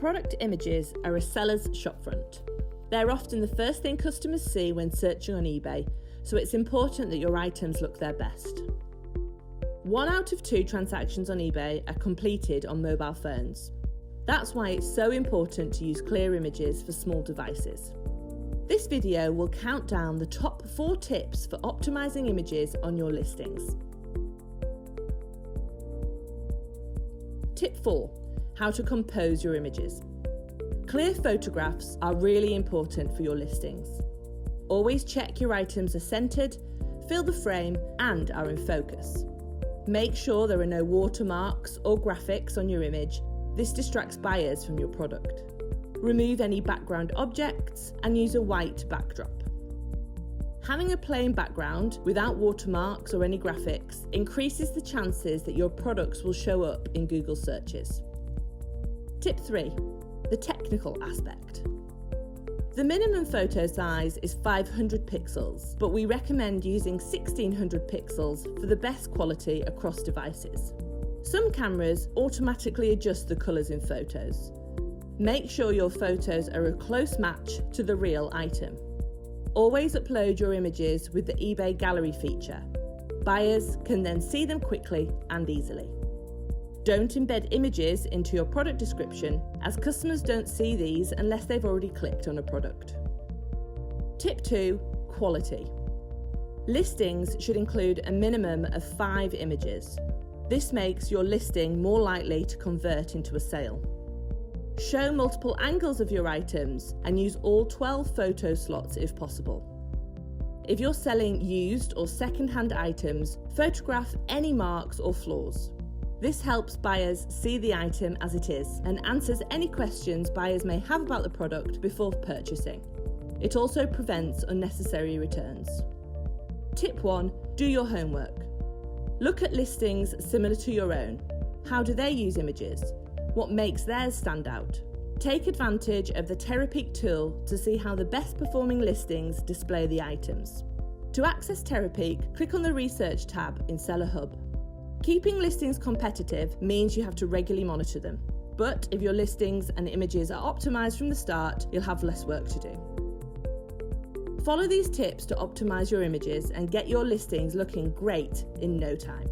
Product images are a seller's shopfront. They're often the first thing customers see when searching on eBay, so it's important that your items look their best. 1 out of 2 transactions on eBay are completed on mobile phones. That's why it's so important to use clear images for small devices. This video will count down the top 4 tips for optimizing images on your listings. Tip 4. How to compose your images. Clear photographs are really important for your listings. Always check your items are centered, fill the frame, and are in focus. Make sure there are no watermarks or graphics on your image. This distracts buyers from your product. Remove any background objects and use a white backdrop. Having a plain background without watermarks or any graphics increases the chances that your products will show up in Google searches. Tip 3. The technical aspect. The minimum photo size is 500 pixels, but we recommend using 1600 pixels for the best quality across devices. Some cameras automatically adjust the colours in photos. Make sure your photos are a close match to the real item. Always upload your images with the eBay gallery feature. Buyers can then see them quickly and easily. Don't embed images into your product description, as customers don't see these unless they've already clicked on a product. Tip 2. Quality. Listings should include a minimum of 5 images. This makes your listing more likely to convert into a sale. Show multiple angles of your items and use all 12 photo slots if possible. If you're selling used or second-hand items, photograph any marks or flaws. This helps buyers see the item as it is and answers any questions buyers may have about the product before purchasing. It also prevents unnecessary returns. Tip 1. Do your homework. Look at listings similar to your own. How do they use images? What makes theirs stand out? Take advantage of the Terapeak tool to see how the best performing listings display the items. To access Terapeak, click on the Research tab in Seller Hub. Keeping listings competitive means you have to regularly monitor them. But if your listings and images are optimized from the start, you'll have less work to do. Follow these tips to optimize your images and get your listings looking great in no time.